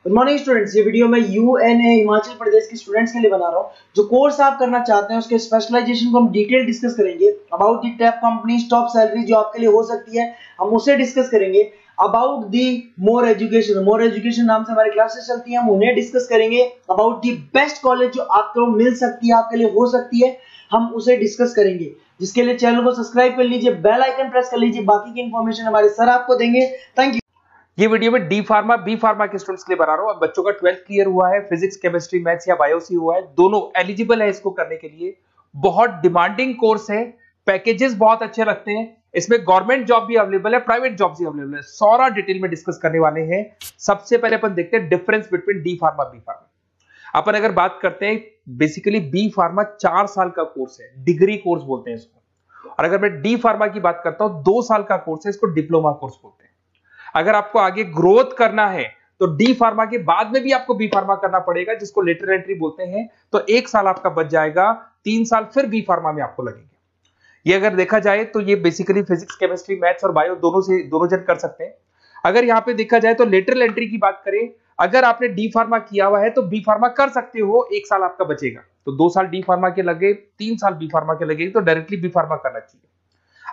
Good morning students, ये video मैं UNA Himachal Pradesh के स्टूडेंट्स के लिए बना रहा हूँ। जो कोर्स आप करना चाहते हैं उसके स्पेशलाइजेशन को हम डिटेल डिस्कस करेंगे। About the top companies, top salary जो आपके लिए हो सकती है, हम उसे डिस्कस करेंगे। अबाउट दी मोर एजुकेशन नाम से हमारी क्लासेस चलती है, हम उन्हें डिस्कस करेंगे। अबाउट दी बेस्ट कॉलेज जो आपको मिल सकती है, आपके लिए हो सकती है, हम उसे डिस्कस करेंगे। जिसके लिए चैनल को सब्सक्राइब कर लीजिए, बेल आइकन प्रेस कर लीजिए। बाकी की इंफॉर्मेशन हमारे सर आपको देंगे। Thank you. ये वीडियो में डी फार्मा बी फार्मा के स्टूडेंट्स के लिए बना रहा हूं। अब बच्चों का 12th क्लियर हुआ है, फिजिक्स केमिस्ट्री मैथ्स या बायो से हुआ है, दोनों एलिजिबल है इसको करने के लिए। बहुत डिमांडिंग कोर्स है, पैकेजेस बहुत अच्छे लगते हैं। इसमें गवर्नमेंट जॉब भी अवेलेबल है, प्राइवेट जॉब भी अवेलेबल है। सारा डिटेल में डिस्कस करने वाले हैं। सबसे पहले अपन देखते हैं difference between D pharma B pharma. अपन अगर बात करते हैं, बेसिकली बी फार्मा 4 साल का कोर्स है, डिग्री कोर्स बोलते हैं इसको। और अगर मैं डी फार्मा की बात करता हूं, 2 साल का कोर्स है, इसको डिप्लोमा कोर्स बोलते हैं। अगर आपको आगे ग्रोथ करना है तो डी फार्मा के बाद में भी आपको बी फार्मा करना पड़ेगा, जिसको लेटर एंट्री बोलते हैं। तो 1 साल आपका बच जाएगा, 3 साल फिर बी फार्मा में आपको लगेंगे। ये अगर देखा जाए तो ये बेसिकली फिजिक्स केमिस्ट्री मैथ्स और बायो दोनों जन कर सकते हैं। अगर यहां पे देखा जाए तो लेटरल एंट्री की बात करें, अगर आपने डी फार्मा किया हुआ है तो बी फार्मा कर सकते हो, 1 साल आपका बचेगा। तो 2 साल डी फार्मा के लगे, 3 साल बी फार्मा के लगे, तो डायरेक्टली बी फार्मा करना चाहिए।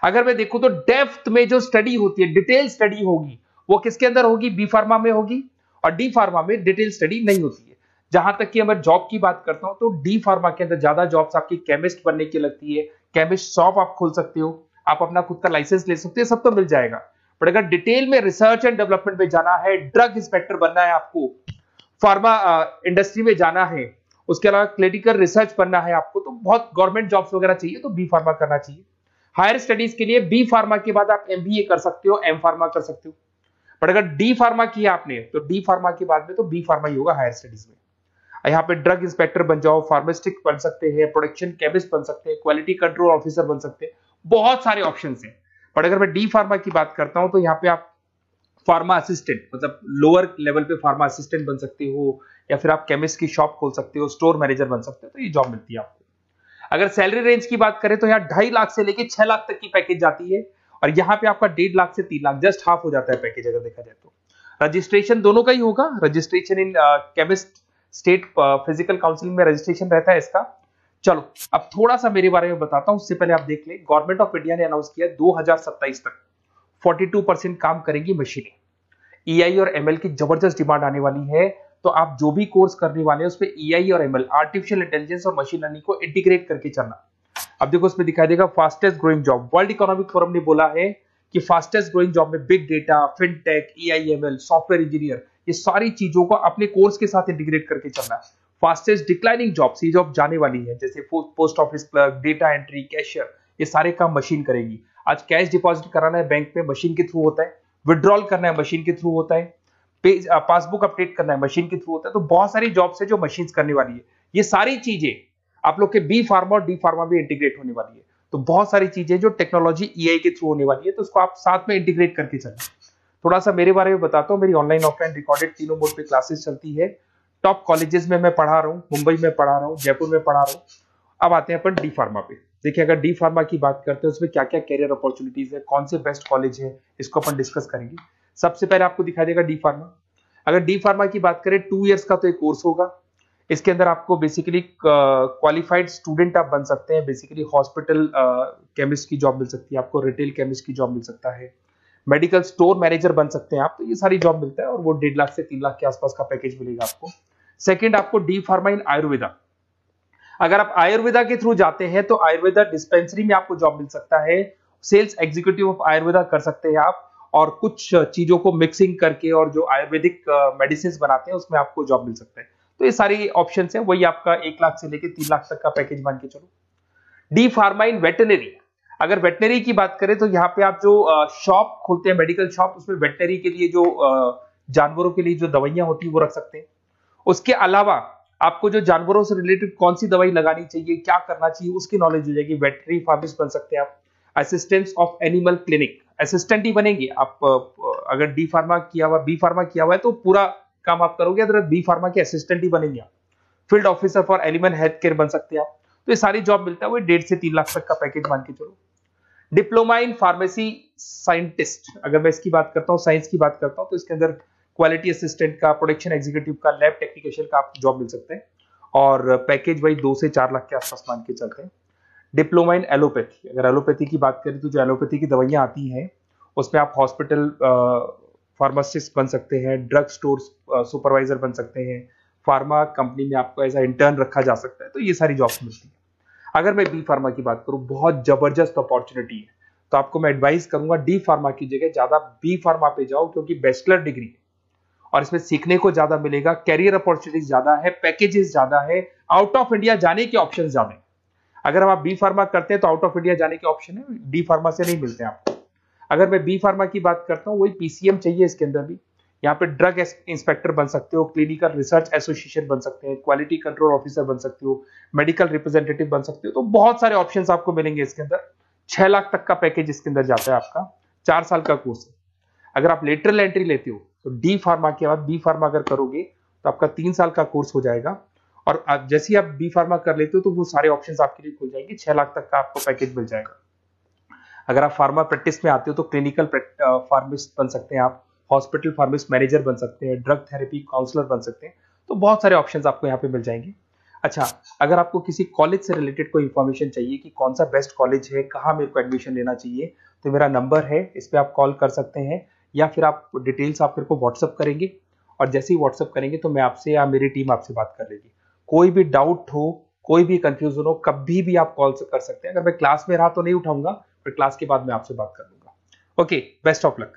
अगर मैं देखूं तो डेप्थ में जो स्टडी होती है, डिटेल स्टडी होगी, वो किसके अंदर होगी? बी फार्मा में होगी। और डी फार्मा में डिटेल स्टडी नहीं होती है। जहां तक कि अगर जॉब की बात करता हूं तो डी फार्मा के अंदर ज्यादा जॉब्स आपकी केमिस्ट बनने की लगती है। केमिस्ट शॉप आप खोल सकते हो, आप अपना खुद का लाइसेंस ले सकते हो, सब तो मिल जाएगा। पर अगर डिटेल में रिसर्च एंड डेवलपमेंट में जाना है, ड्रग इंस्पेक्टर बनना है आपको, फार्मा इंडस्ट्री में जाना है, उसके अलावा क्लिनिकल रिसर्च बनना है आपको, तो बहुत गवर्नमेंट जॉब्स वगैरह चाहिए, तो बी फार्मा करना चाहिए। हायर स्टडीज के लिए बी फार्मा के बाद आप एमबीए कर सकते हो, एम फार्मा कर सकते हो। पर अगर डी फार्मा किया आपने तो डी फार्मा के बाद में तो बी फार्मा ही होगा हायर स्टडीज में। यहाँ पे ड्रग इंस्पेक्टर बन जाओ, फार्मास्टिक बन सकते हैं, प्रोडक्शन केमिस्ट बन सकते हैं, क्वालिटी कंट्रोल ऑफिसर बन सकते हैं, बहुत सारे ऑप्शंस हैं। पर अगर मैं डी फार्मा की बात करता हूं तो यहाँ पे आप फार्मा असिस्टेंट, मतलब लोअर लेवल पे फार्मा असिस्टेंट बन सकते हो, या फिर आप केमिस्ट की शॉप खोल सकते हो, स्टोर मैनेजर बन सकते हो, तो ये जॉब मिलती है आपको। अगर सैलरी रेंज की बात करें तो यहाँ 2.5 लाख से लेके 6 लाख तक की पैकेज जाती है। और यहाँ पे आपका 1.5 लाख से 3 लाख, जस्ट हाफ हो जाता है पैकेज अगर देखा जाए तो। रजिस्ट्रेशन दोनों का ही होगा। Registration in chemist state physical council में रजिस्ट्रेशन रहता है इसका। चलो अब थोड़ा सा मेरे बारे में बताता हूं, उससे पहले आप देख लें। गवर्नमेंट ऑफ इंडिया ने अनाउंस किया 2027 तक 42% काम करेंगी मशीनें। ईआई और एमएल की जबरदस्त डिमांड आने वाली है। तो आप जो भी कोर्स करने वाले हैं उसमें ईआई और एमएल, आर्टिफिशियल इंटेलिजेंस और मशीन लर्निंग को इंटीग्रेट करके चलना। अब देखो उसमें दिखाई देगा fastest growing job. World Economic Forum ने बोला है कि फास्टेस्ट ग्रोइंग जॉब में big data, fintech, AIML, software engineer, ये सारी चीजों को अपने कोर्स के साथ इंटीग्रेट करके चलना। फास्टेस्ट डिक्लाइनिंग जॉब्स, ये जॉब जाने वाली है, जैसे post office clerk, data entry, cashier, ये सारे काम मशीन करेगी। आज कैश डिपॉजिट कराना है बैंक में, मशीन के थ्रू होता है। विड्रॉल करना है, मशीन के थ्रू होता है। पासबुक अपडेट करना है, मशीन के थ्रू होता है। तो बहुत सारी जॉब्स है जो मशीन करने वाली है। ये सारी चीजें आप लोग के बी फार्मा और डी फार्मा भी इंटीग्रेट होने वाली है। तो बहुत सारी चीजें जो टेक्नोलॉजी ईआई के थ्रू होने वाली है, तो उसको आप साथ में इंटीग्रेट करके चलें। थोड़ा सा मेरे बारे में बताता हूँ। मेरी ऑनलाइन ऑफलाइन रिकॉर्डेड तीनों मोड पे क्लासेस चलती है। टॉप कॉलेजेस में मैं पढ़ा रहा हूँ, मुंबई में पढ़ा रहा हूँ, जयपुर में पढ़ा रहा हूँ। अब आते हैं अपन डी फार्मा पे। देखिए अगर डी फार्मा की बात करते हैं उसमें क्या क्या कैरियर अपॉर्चुनिटीज है, कौन से बेस्ट कॉलेज है, इसको अपन डिस्कस करेंगे। सबसे पहले आपको दिखाई देगा डी फार्मा। अगर डी फार्मा की बात करें 2 इयर्स का तो एक कोर्स होगा। इसके अंदर आपको बेसिकली क्वालिफाइड स्टूडेंट आप बन सकते हैं। बेसिकली हॉस्पिटल केमिस्ट की जॉब मिल सकती है आपको, रिटेल केमिस्ट की जॉब मिल सकता है, मेडिकल स्टोर मैनेजर बन सकते हैं आप। तो ये सारी जॉब मिलता है और वो 1.5 लाख से 3 लाख के आसपास का पैकेज मिलेगा आपको। सेकंड, आपको डी फार्मा इन आयुर्वेदा। अगर आप आयुर्वेदा के थ्रू जाते हैं तो आयुर्वेदा डिस्पेंसरी में आपको जॉब मिल सकता है। सेल्स एग्जीक्यूटिव ऑफ आयुर्वेदा कर सकते हैं आप, और कुछ चीजों को मिक्सिंग करके और जो आयुर्वेदिक मेडिसिन बनाते हैं उसमें आपको जॉब मिल सकता है। तो ये सारी ऑप्शंस हैं, वही आपका 1 लाख से लेके 3 लाख तक का पैकेज मान के चलो। डी फार्मा इन वेटनरी। अगर वेटनरी की बात करें तो यहाँ पे आप जो शॉप खोलते हैं, मेडिकल शॉप, उसमें वेटनरी के लिए जो जानवरों के लिए जो दवाइयां होती है वो रख सकते हैं। उसके अलावा आपको जो जानवरों से रिलेटेड कौन सी दवाई लगानी चाहिए, क्या करना चाहिए, उसकी नॉलेज हो जाएगी। वेटनरी फार्मासिस्ट बन सकते हैं आप। Assistants of animal clinic, assistant ही बनेंगे आप। अगर डी फार्मा किया हुआ, बी फार्मा किया हुआ है तो पूरा काम आप करोगे, अगर बी फार्मा के असिस्टेंट ही बनेंगे आप। Field officer for animal health care बन सकते हैं आप। तो ये सारी जॉब मिलता है, वो 1.5 से 3 लाख तक का पैकेज मान के चलो। डिप्लोमा इन फार्मेसी साइंटिस्ट, अगर मैं इसकी बात करता हूँ, साइंस की बात करता हूँ, तो इसके अंदर क्वालिटी असिस्टेंट का, प्रोडक्शन एग्जीक्यूटिव का, लैब टेक्नीशियन का आपको जॉब मिल सकते हैं और पैकेज वही 2 से 4 लाख के आसपास मान के चलते हैं। डिप्लोमा इन एलोपैथी, अगर एलोपैथी की बात करें तो जो एलोपैथी की दवाइयां आती हैं उसमें आप हॉस्पिटल फार्मासिस्ट बन सकते हैं, ड्रग स्टोर सुपरवाइजर बन सकते हैं, फार्मा कंपनी में आपको एज अ इंटर्न रखा जा सकता है, तो ये सारी जॉब्स मिलती है। अगर मैं बी फार्मा की बात करूं, बहुत जबरदस्त अपॉर्चुनिटी है, तो आपको मैं एडवाइस करूंगा डी फार्मा की जगह ज्यादा बी फार्मा पे जाओ, क्योंकि बैचलर डिग्री और इसमें सीखने को ज्यादा मिलेगा, कैरियर अपॉर्चुनिटीज ज्यादा है, पैकेजेस ज्यादा है, आउट ऑफ इंडिया जाने के ऑप्शन ज्यादा है। अगर हम आप बी फार्मा करते हैं तो आउट ऑफ इंडिया जाने के ऑप्शन है, डी फार्मा से नहीं मिलते हैं आपको। अगर मैं बी फार्मा की बात करता हूँ, वही पीसीएम चाहिए इसके अंदर भी, यहाँ पे ड्रग इंस्पेक्टर बन सकते हो, क्लिनिकल रिसर्च एसोसिएशन बन सकते हैं, क्वालिटी कंट्रोल ऑफिसर बन सकते हो, मेडिकल रिप्रेजेंटेटिव बन सकते हो, तो बहुत सारे ऑप्शंस आपको मिलेंगे इसके अंदर। 6 लाख तक का पैकेज इसके अंदर जाता है आपका, 4 साल का कोर्स है। अगर आप लेटरल एंट्री लेते हो तो डी फार्मा के बाद बी फार्मा अगर करोगे तो आपका 3 साल का कोर्स हो जाएगा, और जैसे ही आप बी फार्मा कर लेते हो तो वो सारे ऑप्शंस आपके लिए खुल जाएंगे, 6 लाख तक का आपको पैकेज मिल जाएगा। अगर आप फार्मा प्रैक्टिस में आते हो तो क्लिनिकल फार्मिस्ट बन सकते हैं आप, हॉस्पिटल फार्मिस्ट मैनेजर बन सकते हैं, ड्रग थेरेपी काउंसलर बन सकते हैं, तो बहुत सारे ऑप्शंस आपको यहाँ पे मिल जाएंगे। अच्छा, अगर आपको किसी कॉलेज से रिलेटेड कोई इंफॉर्मेशन चाहिए कि कौन सा बेस्ट कॉलेज है, कहाँ मेरे को एडमिशन लेना चाहिए, तो मेरा नंबर है, इस पर आप कॉल कर सकते हैं, या फिर आप डिटेल्स आप मेरे को व्हाट्सअप करेंगे, और जैसे ही व्हाट्सअप करेंगे तो मैं आपसे या मेरी टीम आपसे बात कर लेगी। कोई भी डाउट हो, कोई भी कंफ्यूजन हो, कभी भी आप कॉल कर सकते हैं। अगर मैं क्लास में रहा तो नहीं उठाऊंगा, फिर क्लास के बाद मैं आपसे बात कर लूंगा। Okay, best of luck.